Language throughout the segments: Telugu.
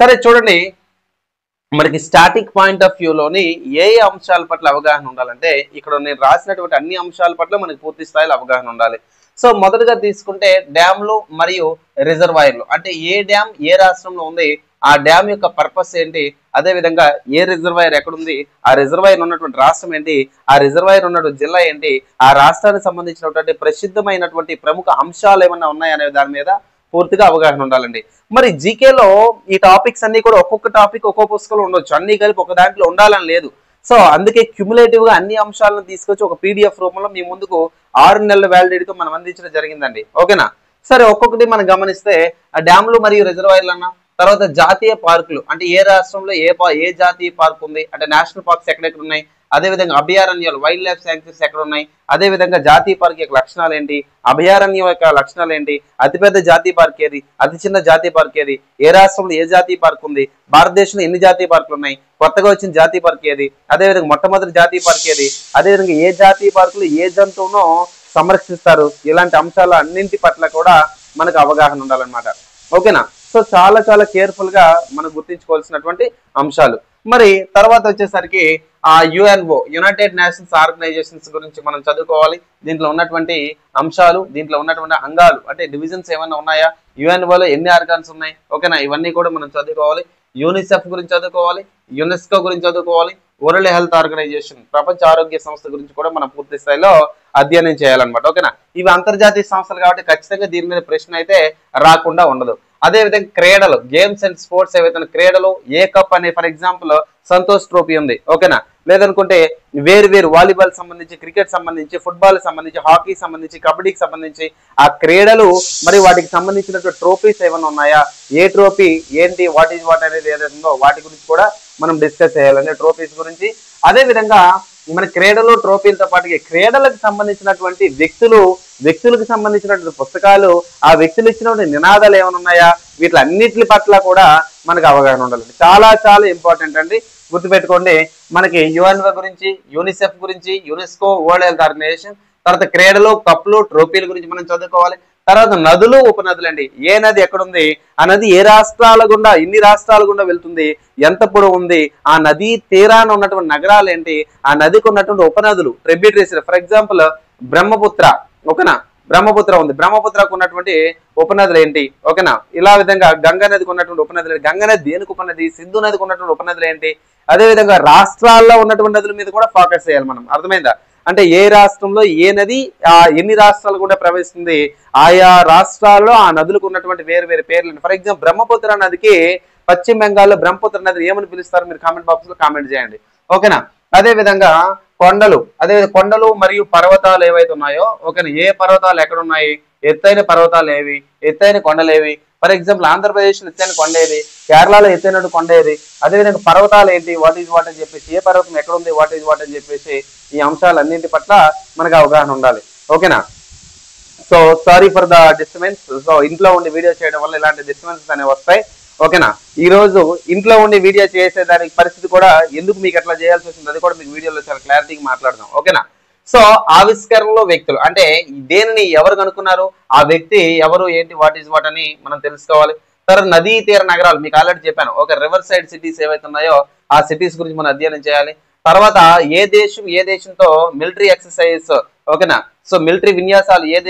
సరే చూడండి, మనకి స్టాటిక్ పాయింట్ ఆఫ్ వ్యూలోని ఏ అంశాల పట్ల అవగాహన ఉండాలంటే ఇక్కడ నేను రాసినటువంటి అన్ని అంశాల పట్ల మనకి పూర్తి స్థాయిలో అవగాహన ఉండాలి. సో మొదటగా తీసుకుంటే డ్యామ్లు మరియు రిజర్వాయర్లు, అంటే ఏ డ్యామ్ ఏ రాష్ట్రంలో ఉంది, ఆ డ్యామ్ యొక్క పర్పస్ ఏంటి, అదే విధంగా ఏ రిజర్వాయర్ ఎక్కడుంది, ఆ రిజర్వాయర్ ఉన్నటువంటి రాష్ట్రం ఏంటి, ఆ రిజర్వాయర్ ఉన్నటువంటి జిల్లా ఏంటి, ఆ రాష్ట్రానికి సంబంధించినటువంటి ప్రసిద్ధమైనటువంటి ప్రముఖ అంశాలు ఏమన్నా ఉన్నాయనే దాని మీద పూర్తిగా అవగాహన ఉండాలండి. మరి జీకేలో ఈ టాపిక్స్ అన్ని కూడా ఒక్కొక్క టాపిక్ ఒక్కొక్క పుస్తకంలో ఉండొచ్చు, అన్ని కలిపి ఒక దాంట్లో ఉండాలని లేదు. సో అందుకే క్యుములేటివ్ గా అన్ని అంశాలను తీసుకొచ్చి ఒక పీడిఎఫ్ రూపంలో మీ ముందుకు 6 నెలల వ్యాలిడిటీతో మనం అందించడం జరిగిందండి. ఓకేనా? సరే ఒక్కొక్కటి మనం గమనిస్తే డ్యామ్లు మరియు రిజర్వాయర్లు అన్న తర్వాత జాతీయ పార్కులు, అంటే ఏ రాష్ట్రంలో ఏ జాతీయ పార్క్ ఉంది, అంటే నేషనల్ పార్క్స్ ఎక్కడెక్కడ ఉన్నాయి, అదేవిధంగా అభయారణ్యాలు వైల్డ్ లైఫ్ శాంక్చురీస్ ఎక్కడ ఉన్నాయి, అదేవిధంగా జాతీయ పార్క్ యొక్క లక్షణాలు ఏంటి, అభయారణ్యం యొక్క లక్షణాలు ఏంటి, అతిపెద్ద జాతీయ పార్క్ ఏది, అతి చిన్న జాతీయ పార్క్ ఏది, ఏ రాష్ట్రంలో ఏ జాతీయ పార్క్ ఉంది, భారతదేశంలో ఎన్ని జాతీయ పార్కులు ఉన్నాయి, కొత్తగా వచ్చిన జాతీయ పార్క్ ఏది, అదేవిధంగా మొట్టమొదటి జాతీయ పార్క్ ఏది, అదేవిధంగా ఏ జాతీయ పార్కులు ఏ జంతువును సంరక్షిస్తారు, ఇలాంటి అంశాలు అన్నింటి పట్ల కూడా మనకు అవగాహన ఉండాలన్నమాట. ఓకేనా? సో చాలా చాలా కేర్ఫుల్ గా మనం గుర్తించుకోవాల్సినటువంటి అంశాలు. మరి తర్వాత వచ్చేసరికి ఆ యుఎన్ఓ, యునైటెడ్ నేషన్స్ ఆర్గనైజేషన్స్ గురించి మనం చదువుకోవాలి. దీంట్లో ఉన్నటువంటి అంశాలు, దీంట్లో ఉన్నటువంటి అంగాలు అంటే డివిజన్స్ ఏమైనా ఉన్నాయా, యుఎన్ఓలో ఎన్ని ఆర్గాన్స్ ఉన్నాయి, ఓకేనా, ఇవన్నీ కూడా మనం చదువుకోవాలి. యూనిసెఫ్ గురించి చదువుకోవాలి, యునెస్కో గురించి చదువుకోవాలి, వరల్డ్ హెల్త్ ఆర్గనైజేషన్ ప్రపంచ ఆరోగ్య సంస్థ గురించి కూడా మనం పూర్తి స్థాయిలో అధ్యయనం చేయాలన్నమాట. ఓకేనా? ఇవి అంతర్జాతీయ సంస్థలు కాబట్టి ఖచ్చితంగా దీని మీద ప్రశ్న అయితే రాకుండా ఉండదు. అదేవిధంగా క్రీడలు, గేమ్స్ అండ్ స్పోర్ట్స్ ఏవైతే క్రీడలు, ఏ కప్ అనే ఫర్ ఎగ్జాంపుల్ సంతోష్ ట్రోఫీ ఉంది. ఓకేనా? లేదనుకుంటే వేరు వాలీబాల్ సంబంధించి, క్రికెట్ సంబంధించి, ఫుట్బాల్ సంబంధించి, హాకీ సంబంధించి, కబడ్డీకి సంబంధించి ఆ క్రీడలు మరి వాటికి సంబంధించినటువంటి ట్రోఫీస్ ఏమైనా ఉన్నాయా, ఏ ట్రోఫీ ఏంటి, వాట్ ఈజ్ వాట్ అనేది ఏదైతుందో వాటి గురించి కూడా మనం డిస్కస్ చేయాలండి, ట్రోఫీస్ గురించి. అదే విధంగా మన క్రీడలు ట్రోఫీలతో పాటు క్రీడలకు సంబంధించినటువంటి వ్యక్తులకు సంబంధించినటువంటి పుస్తకాలు, ఆ వ్యక్తులు ఇచ్చినటువంటి నినాదాలు ఏమైనా ఉన్నాయా, వీటిలన్నిటి పట్ల కూడా మనకు అవగాహన ఉండాలండి. చాలా చాలా ఇంపార్టెంట్ అండి, గుర్తుపెట్టుకోండి. మనకి యుఎన్ఓ గురించి, యూనిసెఫ్ గురించి, యునెస్కో, వరల్డ్ హెల్త్ ఆర్గనైజేషన్, తర్వాత క్రీడలు, కప్పులు, ట్రోఫీల గురించి మనం చదువుకోవాలి. తర్వాత నదులు, ఉపనదులు అండి. ఏ నది ఎక్కడుంది, ఆ నది ఏ రాష్ట్రాల గుండా, ఎన్ని రాష్ట్రాల గుండా వెళ్తుంది, ఎంత పొడవు ఉంది, ఆ నదీ తీరాన ఉన్నటువంటి నగరాలు ఏంటి, ఆ నదికి ఉన్నటువంటి ఉపనదులు, ట్రిబ్యూటరీస్. ఫర్ ఎగ్జాంపుల్ బ్రహ్మపుత్ర, ఓకేనా, బ్రహ్మపుత్ర ఉంది, బ్రహ్మపుత్రకు ఉన్నటువంటి ఉపనదులు ఏంటి, ఓకేనా. ఇలా విధంగా గంగా నదికి ఉన్నటువంటి ఉపనదులు, గంగా నది దేనికి ఉపనది, సింధు నదికి ఉన్నటువంటి ఉపనదులు ఏంటి, అదేవిధంగా రాష్ట్రాల్లో ఉన్నటువంటి నదుల మీద కూడా ఫోకస్ చేయాలి మనం. అర్థమైందా? అంటే ఏ రాష్ట్రంలో ఏ నది ఎన్ని రాష్ట్రాలు కూడా ప్రవహిస్తుంది, ఆయా రాష్ట్రాల్లో ఆ నదులకు ఉన్నటువంటి వేరు పేర్లు. ఫర్ ఎగ్జాంపుల్ బ్రహ్మపుత్ర నదికి పశ్చిమ బెంగాల్లో బ్రహ్మపుత్ర నది ఏమని పిలుస్తారు, మీరు కామెంట్ బాక్స్ లో కామెంట్ చేయండి. ఓకేనా? అదే విధంగా కొండలు మరియు పర్వతాలు ఏవైతే ఉన్నాయో, ఓకేనా, ఏ పర్వతాలు ఎక్కడ ఉన్నాయి, ఎత్తైన పర్వతాలు ఏవి, ఎత్తైన కొండలు ఏవి. ఫర్ ఎగ్జాంపుల్ ఆంధ్రప్రదేశ్ లో ఎత్తైన కొండ ఏది, కేరళలో ఎత్తైన కొండ ఏది, అదేవిధంగా పర్వతాలు ఏంటి, వాట్ ఈజ్ వాట్ అని చెప్పేసి, ఏ పర్వతం ఎక్కడ ఉంది, వాట్ ఈజ్ వాట్ అని చెప్పేసి ఈ అంశాలన్నింటి పట్ల మనకు అవగాహన ఉండాలి. ఓకేనా? So sorry for the disturbance. So ఇంట్లో ఉండి వీడియో చేయడం వల్ల ఇలాంటి డిస్టర్బెన్సెస్ అనేవి వస్తాయి. ఓకేనా? ఈ రోజు ఇంట్లో ఉండి వీడియో చేసేదానికి పరిస్థితి కూడా ఎందుకు మీకు ఎట్లా చేయాల్సి వస్తుంది, అది కూడా మీకు వీడియోలో చాలా క్లారిటీగా మాట్లాడదాం. ఓకేనా? సో ఆవిష్కరణలో వ్యక్తులు అంటే దేనిని ఎవరు కనుక్కున్నారు, ఆ వ్యక్తి ఎవరు, ఏంటి, వాట్ ఈజ్ వాట్ అని మనం తెలుసుకోవాలి. తర్వాత నదీ తీర నగరాలు మీకు ఆల్రెడీ చెప్పాను. ఒక రివర్ సైడ్ సిటీస్ ఏవైతే ఉన్నాయో ఆ సిటీస్ గురించి మనం అధ్యయనం చేయాలి. తర్వాత ఏ దేశంతో మిలిటరీ ఎక్సర్సైజ్, ఓకేనా, సో మిలిటరీ విన్యాసాలు ఏ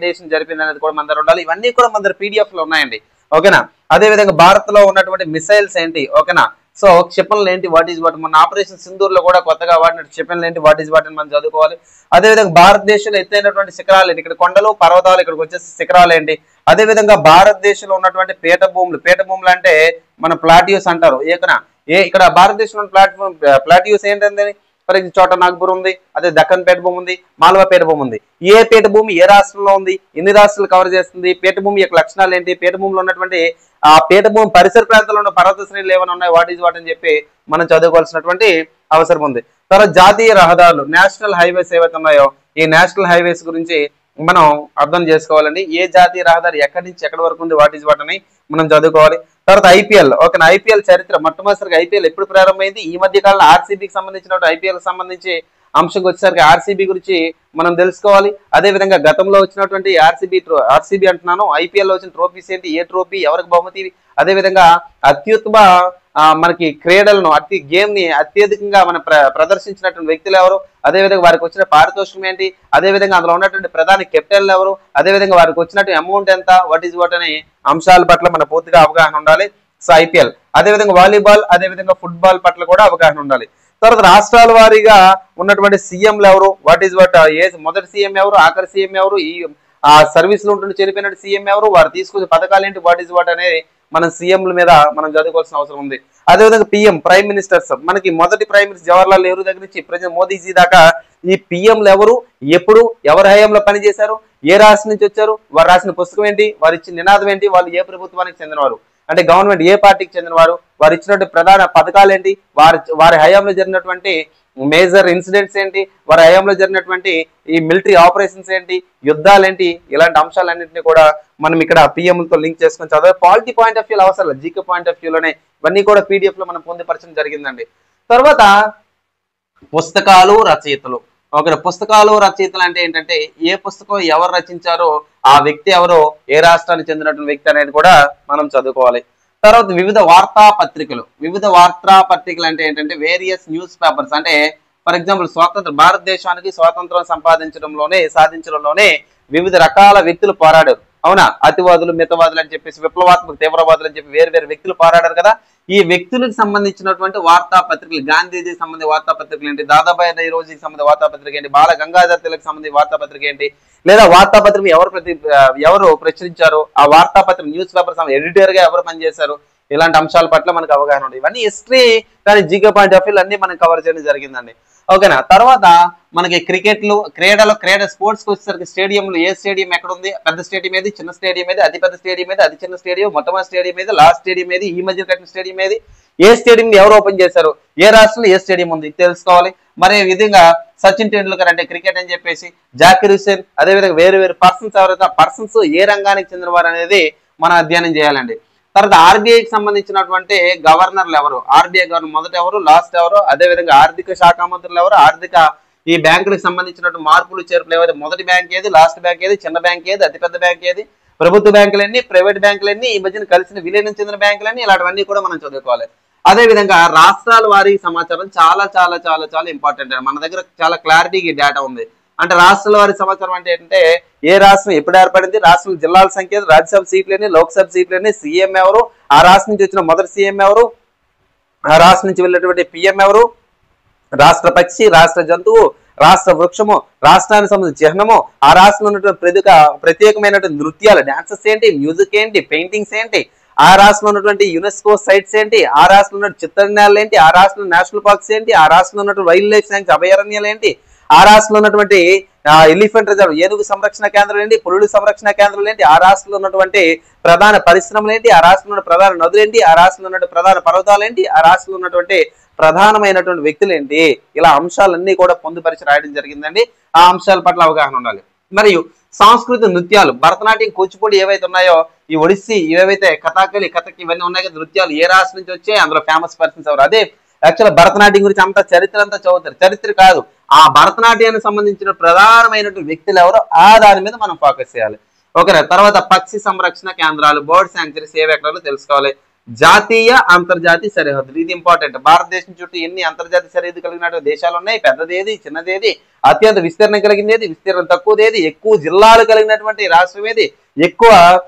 దేశం జరిపింది అనేది కూడా మన దగ్గర ఉండాలి. ఇవన్నీ కూడా మన దగ్గర పీడిఎఫ్ లో ఉన్నాయండి. ఓకేనా? అదే విధంగా భారత్ లో ఉన్నటువంటి మిసైల్స్ ఏంటి, ఓకేనా, సో క్షిపణులు ఏంటి, వాట్ ఈజ్ వాట్, మన ఆపరేషన్ సింధూర్ లో కూడా కొత్తగా వాడిన క్షిపణులు ఏంటి, వాట్ ఈజ్ వాట్ అని మనం చదువుకోవాలి. అదేవిధంగా భారతదేశంలో ఎత్తైనటువంటి శిఖరాలు ఏంటి, ఇక్కడ కొండలు పర్వతాలు, ఇక్కడికి వచ్చేసి శిఖరాలు ఏంటి. అదేవిధంగా భారతదేశంలో ఉన్నటువంటి పీఠభూములు అంటే మన ప్లాట్యూస్ అంటారు. ఇక్కడ భారతదేశంలో ప్లాట్యూస్ ఏంటంటే ఫర్ ఎగ్జాంపుల్ చోటా నాగ్పూర్ ఉంది, అదే దక్కన్ పీఠభూమి ఉంది, మాల్వా పీఠభూమి ఉంది. ఏ పీఠభూమి ఏ రాష్ట్రంలో ఉంది, ఎన్ని రాష్ట్రాలు కవర్ చేస్తుంది, పీఠభూమి యొక్క లక్షణాలు ఏంటి, పీఠభూమిలో ఉన్నటువంటి ఆ పీఠభూమి పరిసర ప్రాంతాల్లో ఉన్న పర్వత శ్రేణులు ఏమైనా ఉన్నాయి, వాట్ ఈజ్ వాట్ అని చెప్పి మనం చదువుకోవాల్సినటువంటి అవసరం ఉంది. తర్వాత జాతీయ రహదారులు, నేషనల్ హైవేస్ ఏవైతే ఉన్నాయో ఈ నేషనల్ హైవేస్ గురించి మనం అర్థం చేసుకోవాలండి. ఏ జాతీయ రహదారి ఎక్కడి నుంచి ఎక్కడి వరకు ఉంది, వాట్ ఈజ్ వాట్ అని మనం చదువుకోవాలి. తర్వాత ఐపీఎల్, ఓకేనా, ఐపీఎల్ చరిత్ర మొట్టమొదటిసారిగా ఐపీఎల్ ఎప్పుడు ప్రారంభమైంది, ఈ మధ్య కాలంలో ఆర్సీబీకి సంబంధించిన ఐపీఎల్ సంబంధించి అంశంకి వచ్చేసరికి ఆర్సీబీ గురించి మనం తెలుసుకోవాలి. అదే విధంగా గతంలో వచ్చినటువంటి ఆర్సీబీ అంటున్నాను, ఐపీఎల్ లో వచ్చిన ట్రోఫీస్ ఏంటి, ఏ ట్రోఫీ ఎవరికి బహుమతి, అదే విధంగా అత్యుత్తమ మనకి క్రీడలను గేమ్ ని అత్యధికంగా మన ప్రదర్శించినటువంటి వ్యక్తులు ఎవరు, అదేవిధంగా వారికి వచ్చిన పారితోషికం ఏంటి, అదేవిధంగా అందులో ఉన్నటువంటి ప్రధాన కెప్టెన్లు ఎవరు, అదేవిధంగా వారికి వచ్చినటువంటి అమౌంట్ ఎంత, వాట్ ఈజ్ వాట్ అనే అంశాల పట్ల మన పూర్తిగా అవగాహన ఉండాలి. సో ఐపీఎల్, అదేవిధంగా వాలీబాల్, అదేవిధంగా ఫుట్బాల్ పట్ల కూడా అవగాహన ఉండాలి. తర్వాత రాష్ట్రాల వారీగా ఉన్నటువంటి సీఎంలు ఎవరు, వాట్ ఈజ్ వాట్, మొదటి సీఎం ఎవరు, ఆఖరి సీఎం ఎవరు, ఈ సర్వీస్ లో ఉంటుండే చనిపోయినట్టు సీఎం ఎవరు, వారు తీసుకొచ్చే పథకాలు ఏంటి, వాట్ ఈజ్ వాట్ అనేది మనం సీఎంల మీద మనం చదువుకోవాల్సిన అవసరం ఉంది. అదేవిధంగా పిఎం, ప్రైమ్ మినిస్టర్స్, మనకి మొదటి ప్రైమ్ మినిస్టర్ జవహర్లాల్ నెహ్రూ దగ్గర నుంచి ప్రెసిడెంట్ మోదీజీ దాకా ఈ పిఎంలు ఎవరు, ఎప్పుడు, ఎవరి హయాంలో పనిచేశారు, ఏ రాష్ట్రం నుంచి వచ్చారు, వారు రాసిన పుస్తకం ఏంటి, వారు ఇచ్చిన నినాదం ఏంటి, వాళ్ళు ఏ ప్రభుత్వానికి చెందినవారు, అంటే గవర్నమెంట్ ఏ పార్టీకి చెందినవారు, వారు ఇచ్చినటువంటి ప్రధాన పథకాలు ఏంటి, వారి హయాంలో జరిగినటువంటి మేజర్ ఇన్సిడెంట్స్ ఏంటి, వారి హయాంలో జరిగినటువంటి ఈ మిలిటరీ ఆపరేషన్స్ ఏంటి, యుద్ధాలు ఏంటి, ఇలాంటి అంశాలన్నింటినీ కూడా మనం ఇక్కడ పిఎంలతో లింక్ చేసుకొని చదివే పాలిటీ పాయింట్ ఆఫ్ వ్యూలో అవసరం లేదు, జీకే పాయింట్ ఆఫ్ వ్యూలోనే ఇవన్నీ కూడా పీడిఎఫ్ లో మనం పొందుపరచడం జరిగిందండి. తర్వాత పుస్తకాలు, రచయితలు. ఓకే, పుస్తకాలు, రచయితలు అంటే ఏంటంటే ఏ పుస్తకం ఎవరు రచించారో ఆ వ్యక్తి ఎవరో, ఏ రాష్ట్రానికి చెందినటువంటి వ్యక్తి అనేది కూడా మనం చదువుకోవాలి. తర్వాత వివిధ వార్తాపత్రికలు అంటే ఏంటంటే వేరియస్ న్యూస్ పేపర్స్, అంటే ఫర్ ఎగ్జాంపుల్ భారతదేశానికి స్వాతంత్రం సాధించడంలోనే వివిధ రకాల వ్యక్తులు పోరాడారు, అవునా, అతివాదులు, మితవాదులు అని చెప్పేసి, విప్లవాత్మక తీవ్రవాదులు అని చెప్పి వేరు వేరు వ్యక్తులు పోరాడారు కదా. ఈ వ్యక్తులకు సంబంధించినటువంటి వార్తాపత్రికలు, గాంధీజీ సంబంధించిన వార్తాపత్రికలు ఏంటి, దాదాబాయి నౌరోజీకి సంబంధించిన వార్తాపత్రిక ఏంటి, బాల గంగాధర్ తిలక్ సంబంధించిన వార్తాపత్రిక ఏంటి, లేదా వార్తాపత్రిక ఎవరు ప్రచురించారు, ఆ వార్తాపత్రిక న్యూస్ పేపర్ ఎడిటర్ గా ఎవరు పనిచేశారు, ఇలాంటి అంశాల పట్ల మనకు అవగాహన ఉంది. ఇవన్నీ హిస్టరీ కానీ జీకే పాయింట్ ఆఫ్ వ్యూ అన్ని మనం కవర్ చేయడం జరిగిందండి. ఓకేనా. తర్వాత మనకి క్రీడ స్పోర్ట్స్ కి వచ్చేసరికి స్టేడియంలు, ఏ స్టేడియం ఎక్కడ ఉంది, పెద్ద స్టేడియం ఏది, చిన్న స్టేడియం ఏది, అతి పెద్ద స్టేడియం ఏది, అతి చిన్న స్టేడియం, మొట్టమొదటి స్టేడియం ఏది, లాస్ట్ స్టేడియం ఏది, ఈ మధ్య కట్టిన స్టేడియం ఏది, ఏ స్టేడియం ఎవరు ఓపెన్ చేశారు, ఏ రాష్ట్రంలో ఏ స్టేడియం ఉంది తెలుసుకోవాలి. మరి విధంగా సచిన్ టెండూల్కర్ అంటే క్రికెట్ అని చెప్పేసి, జాకిర్ హుసేన్, అదేవిధంగా వేరు వేరు పర్సన్స్ ఎవరైతే పర్సన్స్ ఏ రంగానికి చెందినవారు అనేది మనం అధ్యయనం చేయాలండి. తర్వాత ఆర్బీఐకి సంబంధించినటువంటి గవర్నర్లు ఎవరు, ఆర్బీఐ గవర్నర్ మొదట ఎవరు, లాస్ట్ ఎవరు, అదేవిధంగా ఆర్థిక శాఖ మంత్రులు ఎవరు, ఈ బ్యాంకులకు సంబంధించినటువంటి మార్పులు చేర్పులు ఏవైతే, మొదటి బ్యాంక్ ఏది, లాస్ట్ బ్యాంక్ ఏది, చిన్న బ్యాంక్ ఏది, అతిపెద్ద బ్యాంక్ ఏది, ప్రభుత్వ బ్యాంకులన్నీ, ప్రైవేట్ బ్యాంకులన్నీ, ఈ మధ్యన కలిసిన విలీనం చెందిన బ్యాంకులన్నీ, ఇలాంటివన్నీ కూడా మనం చదువుకోవాలి. అదేవిధంగా రాష్ట్రాల వారీ సమాచారం చాలా చాలా చాలా చాలా ఇంపార్టెంట్ అండి. మన దగ్గర చాలా క్లారిటీగా డేటా ఉంది. అంటే రాష్ట్రాల వారి సమాచారం అంటే ఏంటంటే ఏ రాష్ట్రం ఎప్పుడు ఏర్పడింది, రాష్ట్రం జిల్లాల సంఖ్య, రాజ్యసభ సీట్లని, లోక్సభ సీట్లని, సీఎం ఎవరు, ఆ రాష్ట్రం నుంచి వచ్చిన మొదటి సీఎం ఎవరు, ఆ రాష్ట్రం నుంచి వెళ్ళినటువంటి పిఎం ఎవరు, రాష్ట్ర పక్షి, రాష్ట్ర జంతువు, రాష్ట్ర వృక్షము, రాష్ట్రానికి సంబంధించిన చిహ్నము, ఆ రాష్ట్రంలో ఉన్నటువంటి ప్రత్యేకమైనటువంటి నృత్యాలు, డాన్సెస్ ఏంటి, మ్యూజిక్ ఏంటి, పెయింటింగ్స్ ఏంటి, ఆ రాష్ట్రంలో ఉన్నటువంటి యునెస్కో సైట్స్ ఏంటి, ఆ రాష్ట్రంలో ఉన్న చిత్రజ్ఞానాలు ఏంటి, ఆ రాష్ట్రంలో నేషనల్ పార్క్స్ ఏంటి, ఆ రాష్ట్రంలో ఉన్నటువంటి వైల్డ్ లైఫ్ శాంక్చురీ అభయారణ్యాలు ఏంటి, ఆ రాష్ట్రంలో ఉన్నటువంటి ఎలిఫెంట్ రిజర్వ్, ఏనుగు సంరక్షణ కేంద్రాలు ఏంటి, పులుల సంరక్షణ కేంద్రాలు ఏంటి, ఆ రాష్ట్రంలో ఉన్నటువంటి ప్రధాన పరిశ్రమలు ఏంటి, ఆ రాష్ట్రంలో ఉన్న ప్రధాన నదులు ఏంటి, ఆ రాష్ట్రంలో ఉన్నటువంటి ప్రధాన పర్వతాలు ఏంటి, ఆ రాష్ట్రంలో ఉన్నటువంటి ప్రధానమైనటువంటి వ్యక్తులు ఏంటి, ఇలా అంశాలన్నీ కూడా పొందుపరిచి రాయడం జరిగిందండి. ఆ అంశాల పట్ల అవగాహన ఉండాలి. మరియు సాంస్కృతిక నృత్యాలు, భరతనాట్యం, కూచిపూడి ఏవైతే ఉన్నాయో, ఈ ఒడిస్సీ ఏవైతే కథక్ ఇవన్నీ ఉన్నాయి కదా నృత్యాలు, ఏ రాష్ట్రం నుంచి వచ్చాయి, అందులో ఫేమస్ పర్సన్స్ ఎవరు, అదే యాక్చువల్ భరతనాట్యం గురించి అంతా చరిత్ర అంతా చదువుతారు, చరిత్ర కాదు, ఆ భరతనాట్యానికి సంబంధించిన ప్రధానమైనటువంటి వ్యక్తులు ఎవరో ఆ దాని మీద మనం ఫోకస్ చేయాలి. ఓకేనా. తర్వాత పక్షి సంరక్షణ కేంద్రాలు, బర్డ్ శాంక్చురీస్ ఏవి ఎక్కడో తెలుసుకోవాలి. జాతీయ అంతర్జాతీయ సరిహద్దులు, ఇది ఇంపార్టెంట్. భారతదేశం చుట్టూ ఎన్ని అంతర్జాతీయ సరిహద్దు కలిగిన దేశాలు ఉన్నాయి, పెద్దదేది, చిన్నదేది, అత్యంత విస్తీర్ణం కలిగిందేది, విస్తీర్ణం తక్కువదేది, ఎక్కువ జిల్లాలు కలిగినటువంటి రాష్ట్రం ఏది, ఎక్కువ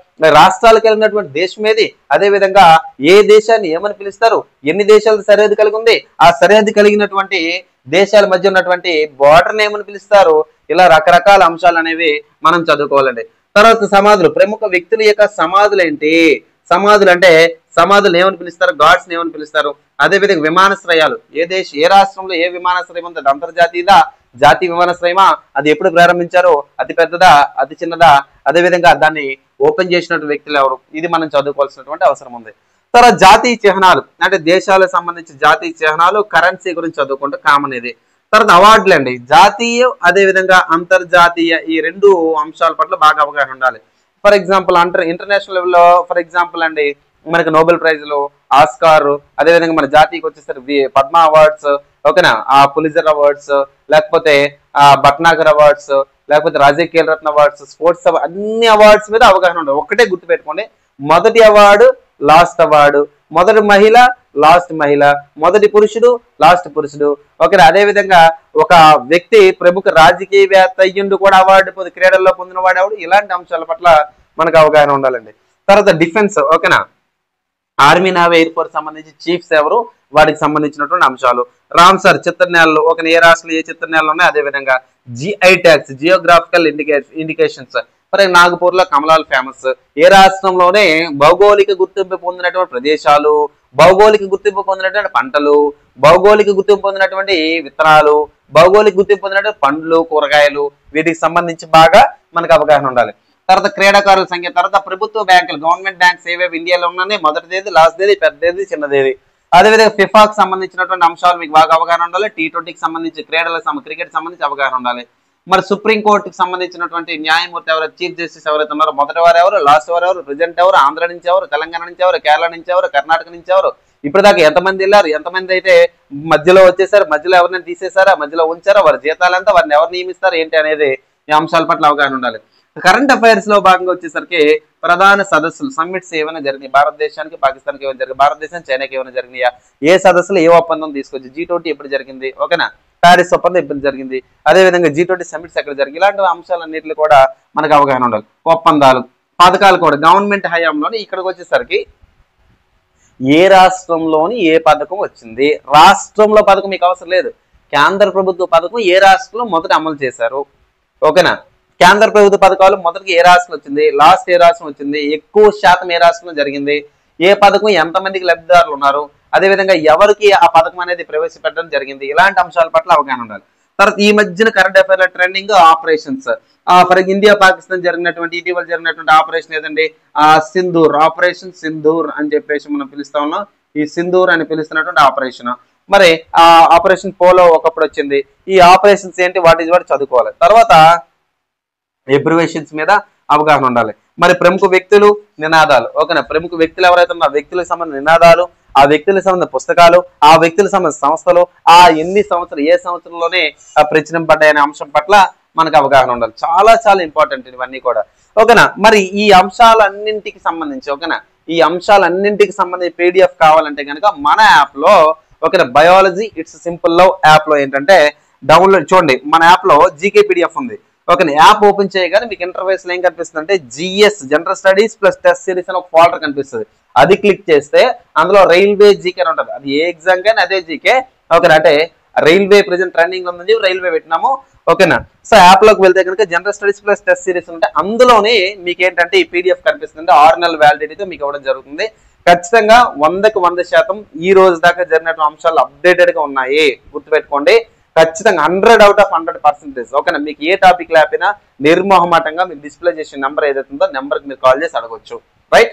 రాష్ట్రాలు కలిగినటువంటి దేశం ఏది, అదే విధంగా ఏ దేశాన్ని ఏమని పిలుస్తారు, ఎన్ని దేశాలకు సరిహద్దు కలిగి ఉంది, ఆ సరిహద్దు కలిగినటువంటి దేశాల మధ్య ఉన్నటువంటి బోర్డర్ ఏమని పిలుస్తారు, ఇలా రకరకాల అంశాలు అనేవి మనం చదువుకోవాలండి. తర్వాత సమాధులు, ప్రముఖ వ్యక్తుల యొక్క సమాధులు ఏంటి, సమాధులు అంటే సమాధులు ఏమని పిలుస్తారు, గాడ్స్ ఏమని పిలుస్తారు. అదేవిధంగా విమానాశ్రయాలు, ఏ రాష్ట్రంలో ఏ విమానాశ్రయం ఉంది, అది అంతర్జాతీయదా, జాతీయ విమానాశ్రయమా, అది ఎప్పుడు ప్రారంభించారో, అతి పెద్దదా, అతి చిన్నదా, అదేవిధంగా దాన్ని ఓపెన్ చేసినటువంటి వ్యక్తులు ఎవరు, ఇది మనం చదువుకోవాల్సినటువంటి అవసరం ఉంది. తర్వాత జాతీయ చిహ్నాలు, అంటే దేశాలకు సంబంధించిన జాతీయ చిహ్నాలు, కరెన్సీ గురించి చదువుకుంటే కామన్ ఇది. తర్వాత అవార్డులు అండి, జాతీయ అదేవిధంగా అంతర్జాతీయ, ఈ రెండు అంశాల పట్ల బాగా అవగాహన ఉండాలి. ఫర్ ఎగ్జాంపుల్ ఇంటర్నేషనల్ లెవెల్లో ఫర్ ఎగ్జాంపుల్ అండి మనకి నోబెల్ ప్రైజ్లు, ఆస్కార్, అదేవిధంగా మన జాతీయకి వచ్చేసరికి పద్మ అవార్డ్స్, ఓకేనా, ఆ పులిజర్ అవార్డ్స్, లేకపోతే భట్నాగర్ అవార్డ్స్, లేకపోతే రాజీవ్ ఖేల్ రత్న అవార్డ్స్, స్పోర్ట్స్ అన్ని అవార్డ్స్ మీద అవగాహన ఉండదు. ఒక్కటే గుర్తుపెట్టుకోండి, మొదటి అవార్డు లాస్ట్ అవార్డు, మొదటి మహిళ లాస్ట్ మహిళ, మొదటి పురుషుడు లాస్ట్ పురుషుడు, ఓకే. అదే విధంగా ఒక వ్యక్తి ప్రముఖ రాజకీయవేత్త అయ్యుండు కూడా అవార్డు క్రీడల్లో పొందిన వాడు ఎవడు, ఇలాంటి అంశాల పట్ల మనకు అవగాహన ఉండాలండి. తర్వాత డిఫెన్స్, ఓకేనా, ఆర్మీ, నేవీ, ఎయిర్ ఫోర్స్ సంబంధించి చీఫ్స్ ఎవరు, వాటికి సంబంధించినటువంటి అంశాలు. రామ్సర్ చిత్రనేలలు, ఒక ఏ రాష్ట్రంలో ఏ చిత్రనేలలు ఉన్నాయి, అదే విధంగా జిఐ ట్యాగ్స్, జియోగ్రాఫికల్ ఇండికేషన్స్, మరి నాగపూర్ లో కమలాలు ఫేమస్. ఏ రాష్ట్రంలోనే భౌగోళిక గుర్తింపు పొందినటువంటి ప్రదేశాలు, భౌగోళిక గుర్తింపు పొందినటువంటి పంటలు, భౌగోళిక గుర్తింపు పొందినటువంటి విత్తనాలు, భౌగోళిక గుర్తింపు పొందినటువంటి పండ్లు, కూరగాయలు, వీటికి సంబంధించి బాగా మనకు అవగాహన ఉండాలి. తర్వాత క్రీడాకారుల సంఖ్య, తర్వాత ప్రభుత్వ బ్యాంకులు, గవర్నమెంట్ బ్యాంక్స్ ఏవేవి ఇండియాలో ఉన్నాయి, మొదటిదేది, లాస్ట్దేది, పెద్దది, చిన్నదేది. అదేవిధంగా ఫిఫాకి సంబంధించినటువంటి అంశాలు మీకు బాగా అవగాహన ఉండాలి. T20కి సంబంధించి క్రికెట్ సంబంధించి అవగాహన ఉండాలి. మరి సుప్రీంకోర్టుకి సంబంధించినటువంటి న్యాయమూర్తి ఎవరు, చీఫ్ జస్టిస్ ఎవరైతే ఉన్నారో, మొదటి వారు ఎవరు, లాస్ట్ వారు ఎవరు, ప్రెసిడెంట్ ఎవరు, ఆంధ్ర నుంచి ఎవరు, తెలంగాణ నుంచి ఎవరు, కేరళ నుంచి ఎవరు, కర్ణాటక నుంచి ఎవరు, ఇప్పటిదాకా ఎంతమంది వెళ్ళారు, ఎంతమంది అయితే మధ్యలో వచ్చేసారు, మధ్యలో ఎవరిని తీసేశారా, మధ్యలో ఉంచారా, వారి జీతాలు ఎంత, వారిని ఎవరు నియమిస్తారు ఏంటి అనేది ఈ అంశాల పట్ల అవగాహన ఉండాలి. కరెంట్ అఫైర్స్ లో భాగంగా వచ్చేసరికి ప్రధాన సదస్సులు, సమ్మిట్స్ ఏమైనా జరిగినాయి, భారతదేశానికి పాకిస్తాన్కి ఏమైనా జరిగింది, భారతదేశం చైనాకి ఏమైనా జరిగినాయా, ఏ సదస్సులు ఏ ఒప్పందం తీసుకొచ్చి, G20 ఎప్పుడు జరిగింది, ఓకేనా, ప్యారిస్ ఒప్పందం ఎప్పుడు జరిగింది, అదేవిధంగా G20 సమ్మిట్స్ ఎక్కడ జరిగింది, ఇలాంటి అంశాలన్నింటిలో కూడా మనకు అవగాహన ఉండాలి. ఒప్పందాలు, పథకాలు కూడా గవర్నమెంట్ హయాంలోని ఇక్కడికి వచ్చేసరికి ఏ రాష్ట్రంలోని ఏ పథకం వచ్చింది, రాష్ట్రంలో పథకం మీకు అవసరం లేదు, కేంద్ర ప్రభుత్వ పథకం ఏ రాష్ట్రంలో మొదట అమలు చేశారు, ఓకేనా. కేంద్ర ప్రభుత్వ పథకాలు మొదటికి ఏ రాష్ట్రం వచ్చింది, లాస్ట్ ఏ రాష్ట్రం వచ్చింది, ఎక్కువ శాతం ఏ రాష్ట్రంలో జరిగింది, ఏ పథకం ఎంతమందికి లబ్ధిదారులు ఉన్నారు, అదేవిధంగా ఎవరికి ఆ పథకం అనేది ప్రవేశపెట్టడం జరిగింది, ఇలాంటి అంశాల పట్ల అవగాహన ఉండాలి. తర్వాత ఈ మధ్యన కరెంట్ అఫైర్ల trending operations, for India Pakistan జరిగినటువంటి ఇటీవల జరిగినటువంటి ఆపరేషన్ ఏదండి, సింధూర్, ఆపరేషన్ సింధూర్ అని చెప్పేసి మనం పిలుస్తా ఉన్నాం. ఈ సింధూర్ అని పిలుస్తున్నటువంటి ఆపరేషన్, మరి ఆ ఆపరేషన్ పోలో ఒకప్పుడు వచ్చింది. ఈ ఆపరేషన్స్ ఏంటి, వాటి చదువుకోవాలి. తర్వాత ఎబ్రివేషన్స్ మీద అవగాహన ఉండాలి. మరి ప్రముఖ వ్యక్తులు, నినాదాలు, ఓకేనా, ప్రముఖ వ్యక్తులు ఎవరైతే ఉన్నారో వ్యక్తులకు సంబంధించిన నినాదాలు, ఆ వ్యక్తులకు సంబంధించిన పుస్తకాలు, ఆ వ్యక్తులకు సంబంధించిన సంస్థలు, ఆ ఎన్ని సంవత్సరాలు ఏ సంవత్సరంలోనే ప్రచురింపబడ్డాయనే అంశం పట్ల మనకు అవగాహన ఉండాలి. చాలా చాలా ఇంపార్టెంట్ ఇవన్నీ కూడా, ఓకేనా. మరి ఈ అంశాలన్నింటికి సంబంధించి, ఓకేనా, ఈ అంశాలన్నింటికి సంబంధించి PDF కావాలంటే కనుక మన యాప్ లో, ఓకేనా, biology it's simple love app లో ఏంటంటే డౌన్లోడ్ చూడండి, మన యాప్ లో GK PDF ఉంది, ఓకే. యాప్ ఓపెన్ చేయగానే మీకు ఇంటర్ఫేస్ లో ఏం కనిపిస్తుంది అంటే GS general studies plus test series అని ఒక ఫోల్డర్ కనిపిస్తుంది. అది క్లిక్ చేస్తే అందులో రైల్వే జీకే అని ఉంటుంది, అది ఏ ఎగ్జామ్ కానీ అదే జీకే, ఓకేనా. అంటే రైల్వే ప్రెజెంట్ ట్రెండింగ్ ఉంది, రైల్వే పెట్టినాము, ఓకేనా. సో యాప్ లోకి వెళ్తే కనుక general studies plus test series ఉంటే అందులోనే మీకు ఏంటంటే ఈ PDF కనిపిస్తుంది. 6 నెలల వ్యాలిడిటీతో మీకు ఇవ్వడం జరుగుతుంది. ఖచ్చితంగా 100కి 100% ఈ రోజు దాకా జరిగినటువంటి అంశాలు అప్డేటెడ్ గా ఉన్నాయి, గుర్తుపెట్టుకోండి. ఖచ్చితంగా 100 out of 100%, ఓకేనా. మీకు ఏ టాపిక్ లేకపోయినా నిర్మోహమాటంగా మీకు డిస్ప్లే చేసే నెంబర్ ఏదైతే ఉందో నెంబర్కి మీరు కాల్ చేసి అడగొచ్చు, రైట్.